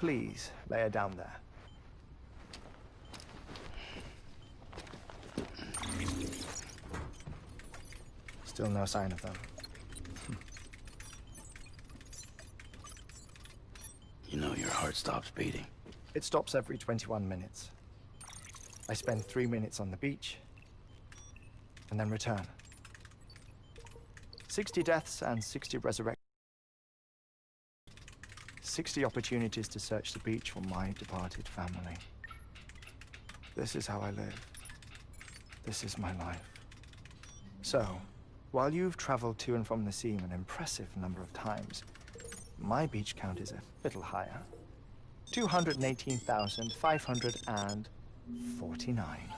Please, lay her down there. Still no sign of them. You know your heart stops beating. It stops every 21 minutes. I spend 3 minutes on the beach, and then return. 60 deaths and 60 resurrections. 60 opportunities to search the beach for my departed family. This is how I live. This is my life. So, while you've traveled to and from the sea an impressive number of times, my beach count is a little higher. 218,549.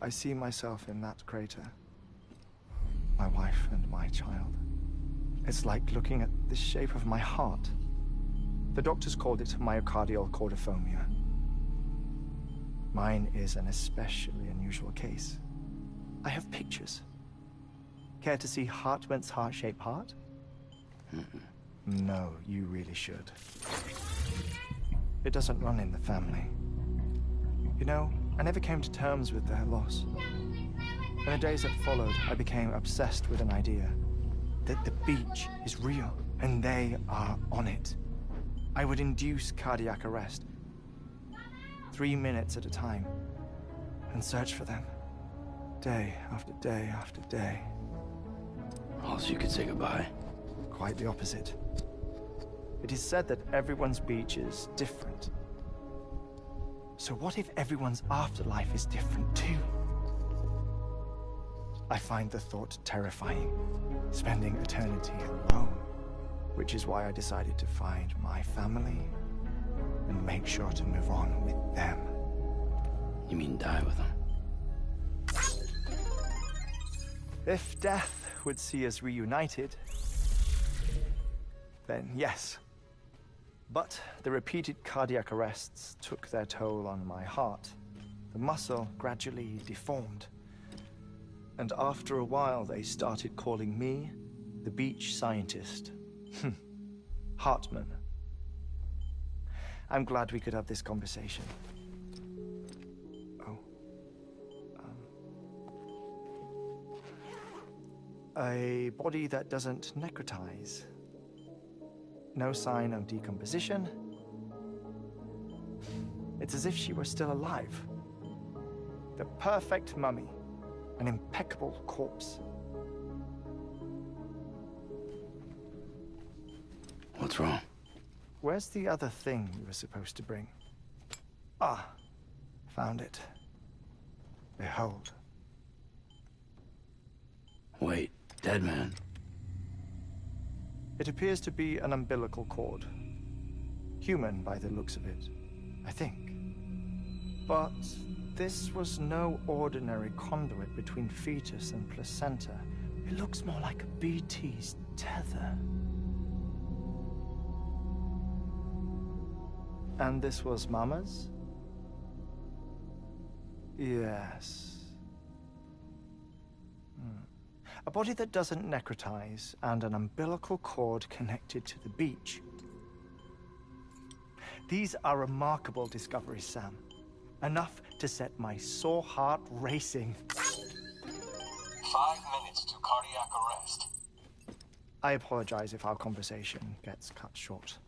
I see myself in that crater. My wife and my child. It's like looking at the shape of my heart. The doctors called it myocardial cordiformia. Mine is an especially unusual case. I have pictures. Care to see Hartman's heart-shaped heart? No, you really should. It doesn't run in the family. You know, I never came to terms with their loss. In the days that followed, I became obsessed with an idea that the beach is real and they are on it. I would induce cardiac arrest, 3 minutes at a time, and search for them, day after day after day. Also, you could say goodbye. Quite the opposite. It is said that everyone's beach is different. So what if everyone's afterlife is different too? I find the thought terrifying, spending eternity alone, which is why I decided to find my family and make sure to move on with them. You mean die with them? If death would see us reunited, then yes. But the repeated cardiac arrests took their toll on my heart. The muscle gradually deformed. And after a while, they started calling me the beach scientist. Hartman. I'm glad we could have this conversation. Oh. A body that doesn't necrotize. No sign of decomposition. It's as if she were still alive. The perfect mummy. An impeccable corpse. What's wrong? Where's the other thing you were supposed to bring? Ah, found it. Behold. Wait, dead man. It appears to be an umbilical cord. Human by the looks of it, I think. But this was no ordinary conduit between fetus and placenta. It looks more like a BT's tether. And this was Mama's? Yes. A body that doesn't necrotize and an umbilical cord connected to the beach. These are remarkable discoveries, Sam. Enough to set my sore heart racing. 5 minutes to cardiac arrest. I apologize if our conversation gets cut short.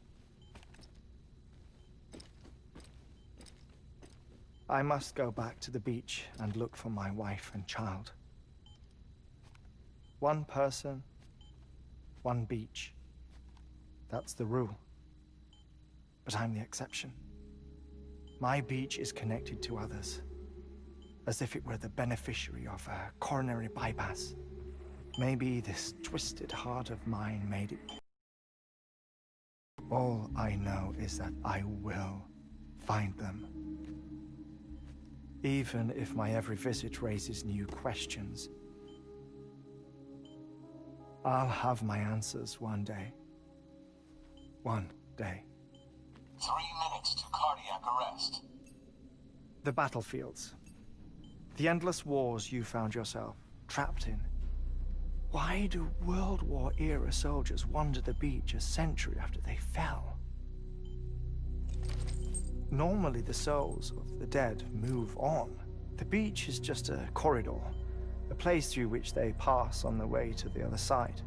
I must go back to the beach and look for my wife and child. One person, one beach. That's the rule. But I'm the exception. My beach is connected to others, as if it were the beneficiary of a coronary bypass. Maybe this twisted heart of mine made it. All I know is that I will find them. Even if my every visit raises new questions. I'll have my answers one day. One day. 3 minutes to cardiac arrest. The battlefields. The endless wars you found yourself trapped in. Why do World War era soldiers wander the beach a century after they fell? Normally the souls of the dead move on. The beach is just a corridor, a place through which they pass on the way to the other side.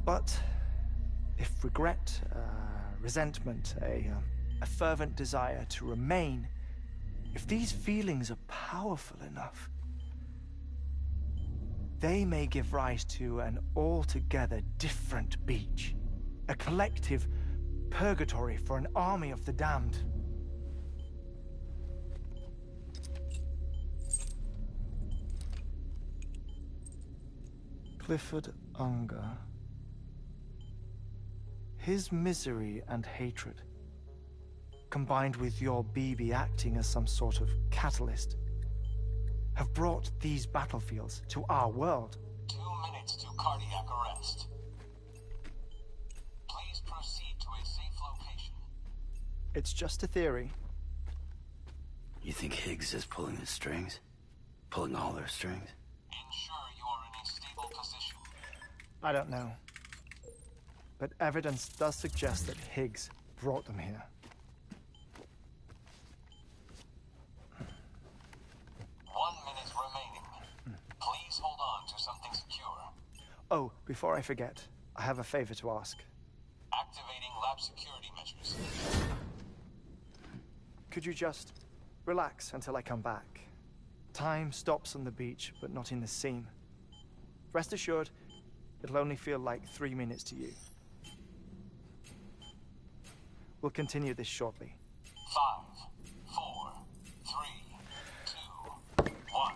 But if regret, resentment, a fervent desire to remain, if these feelings are powerful enough, they may give rise to an altogether different beach, a collective purgatory for an army of the damned. Clifford Unger. His misery and hatred, combined with your BB acting as some sort of catalyst, have brought these battlefields to our world. 2 minutes to cardiac arrest. Please proceed to a safe location. It's just a theory. You think Higgs is pulling the strings? Pulling all their strings? Ensure you are in a stable position. I don't know. But evidence does suggest that Higgs brought them here. 1 minute remaining. Please hold on to something secure. Oh, before I forget, I have a favor to ask. Activating lab security measures. Could you just relax until I come back? Time stops on the beach, but not in the scene. Rest assured, it'll only feel like 3 minutes to you. We'll continue this shortly. 5, 4, 3, 2, 1.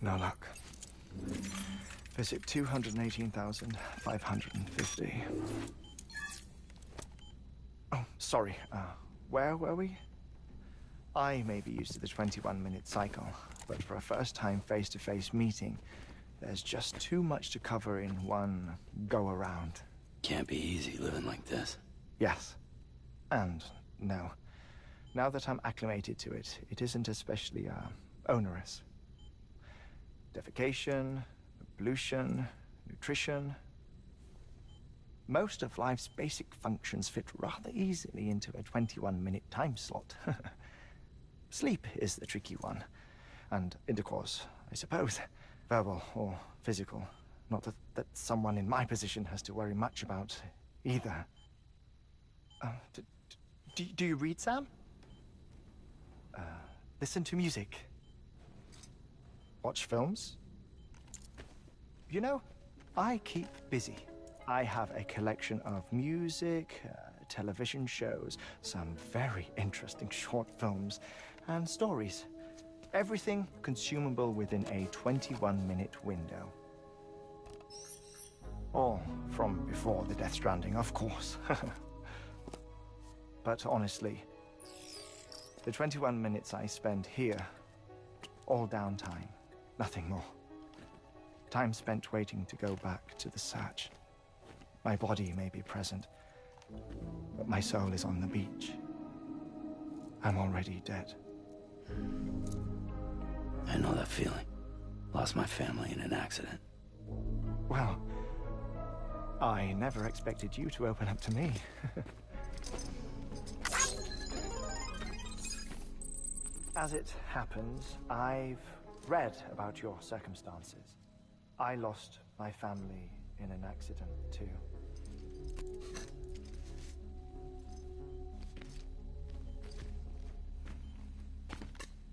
No luck. Visit 218,550. Oh, sorry. Where were we? I may be used to the 21-minute cycle, but for a first-time face-to-face meeting, there's just too much to cover in one go-around. Can't be easy living like this. Yes. And no. Now that I'm acclimated to it, it isn't especially, onerous. Defecation, pollution, nutrition. Most of life's basic functions fit rather easily into a 21-minute time slot. Sleep is the tricky one. And intercourse, I suppose. Verbal or physical. Not that someone in my position has to worry much about either. Do you read, Sam? Listen to music. Watch films. You know, I keep busy. I have a collection of music, television shows, some very interesting short films, and stories. Everything consumable within a 21-minute window. All from before the Death Stranding, of course. But honestly, the 21 minutes I spend here, all downtime, nothing more. Time spent waiting to go back to the search. My body may be present, but my soul is on the beach. I'm already dead. I know that feeling. Lost my family in an accident. Well, I never expected you to open up to me. As it happens, I've read about your circumstances. I lost my family in an accident, too.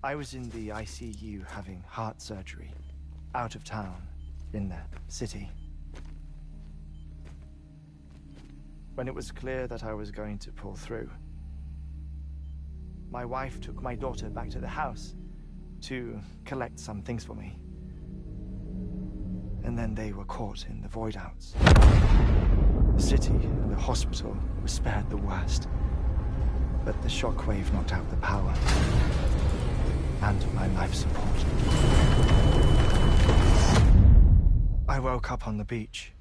I was in the ICU having heart surgery, out of town, in the city. When it was clear that I was going to pull through, my wife took my daughter back to the house to collect some things for me. And then they were caught in the void outs. The city and the hospital were spared the worst, but the shockwave knocked out the power and my life support. I woke up on the beach.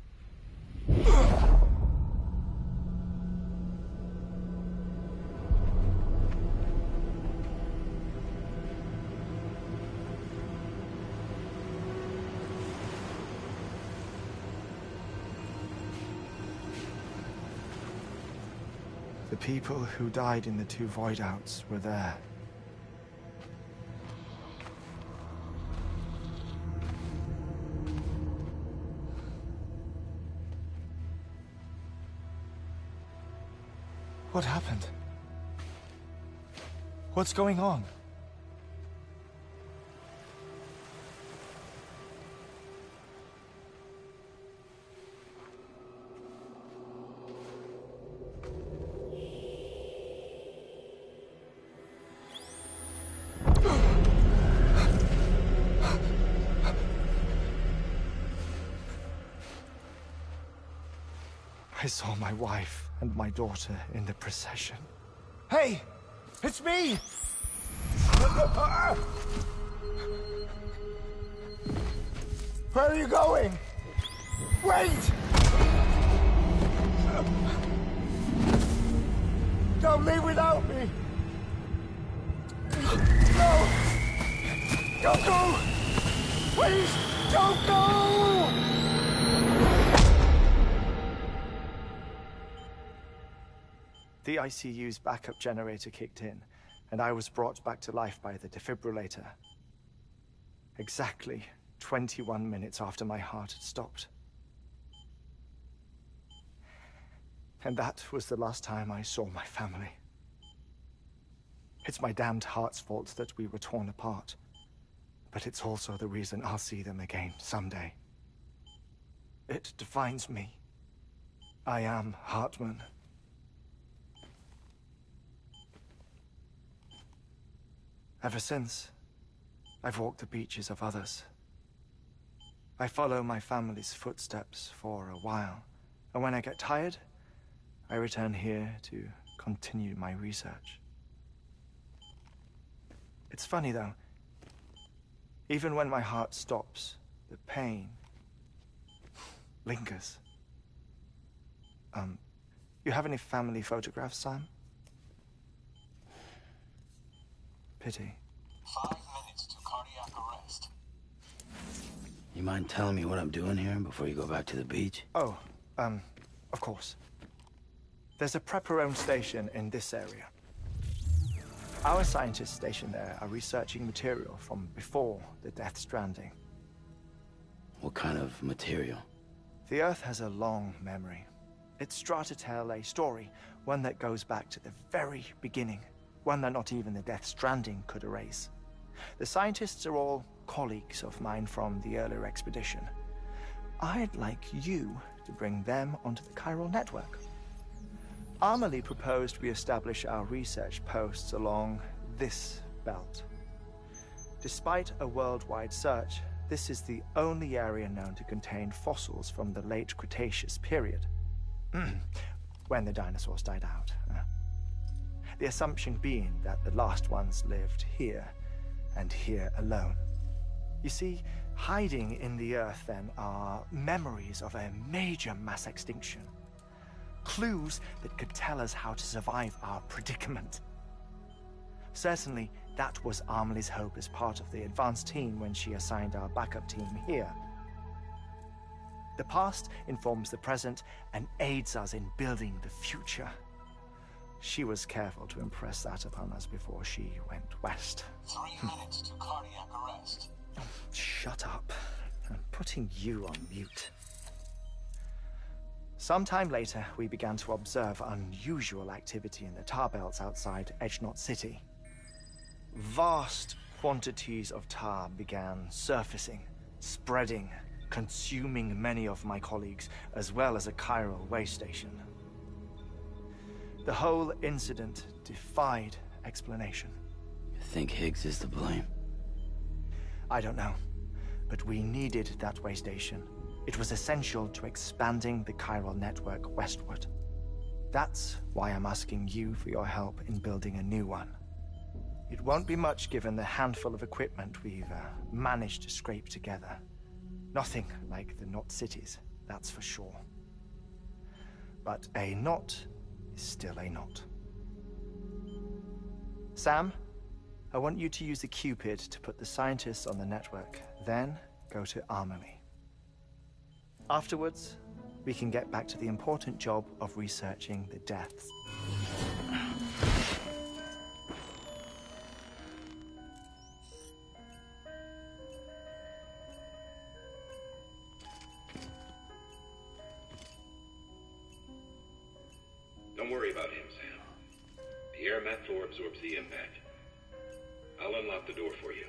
The people who died in the two void outs were there. What happened? What's going on? I saw my wife and my daughter in the procession. Hey! It's me! Where are you going? Wait! Don't leave without me! No! Don't go! Please, don't go! The ICU's backup generator kicked in, and I was brought back to life by the defibrillator. Exactly 21 minutes after my heart had stopped. And that was the last time I saw my family. It's my damned heart's fault that we were torn apart, but it's also the reason I'll see them again someday. It defines me. I am Hartman. Ever since, I've walked the beaches of others I follow my family's footsteps for a while, and when I get tired, I return here to continue my research. It's funny though, even when my heart stops, the pain lingers. You have any family photographs, Sam? Pity. 5 minutes to cardiac arrest. You mind telling me what I'm doing here before you go back to the beach? Oh, of course. There's a prepper-owned station in this area. Our scientists stationed there are researching material from before the Death Stranding. What kind of material? The Earth has a long memory. It's trying to tell a story, one that goes back to the very beginning, one that not even the Death Stranding could erase. The scientists are all colleagues of mine from the earlier expedition. I'd like you to bring them onto the chiral network. Amelie proposed we establish our research posts along this belt. Despite a worldwide search, this is the only area known to contain fossils from the late Cretaceous period, when the dinosaurs died out. The assumption being that the last ones lived here, and here alone. You see, hiding in the Earth then are memories of a major mass extinction. Clues that could tell us how to survive our predicament. Certainly, that was Amelie's hope as part of the advanced team when she assigned our backup team here. The past informs the present and aids us in building the future. She was careful to impress that upon us before she went west. 3 minutes to cardiac arrest. Shut up. I'm putting you on mute. Sometime later, we began to observe unusual activity in the tar belts outside Edgenot City. Vast quantities of tar began surfacing, spreading, consuming many of my colleagues, as well as a chiral way station. The whole incident defied explanation. You think Higgs is to blame? I don't know, but we needed that way station. It was essential to expanding the chiral network westward. That's why I'm asking you for your help in building a new one. It won't be much given the handful of equipment we've managed to scrape together. Nothing like the knot cities, that's for sure. But a knot is still a knot. Sam, I want you to use the Cupid to put the scientists on the network, then go to Amelie. Afterwards, we can get back to the important job of researching the deaths. Don't worry about him, Sam. The air mat floor absorbs the impact. I'll unlock the door for you.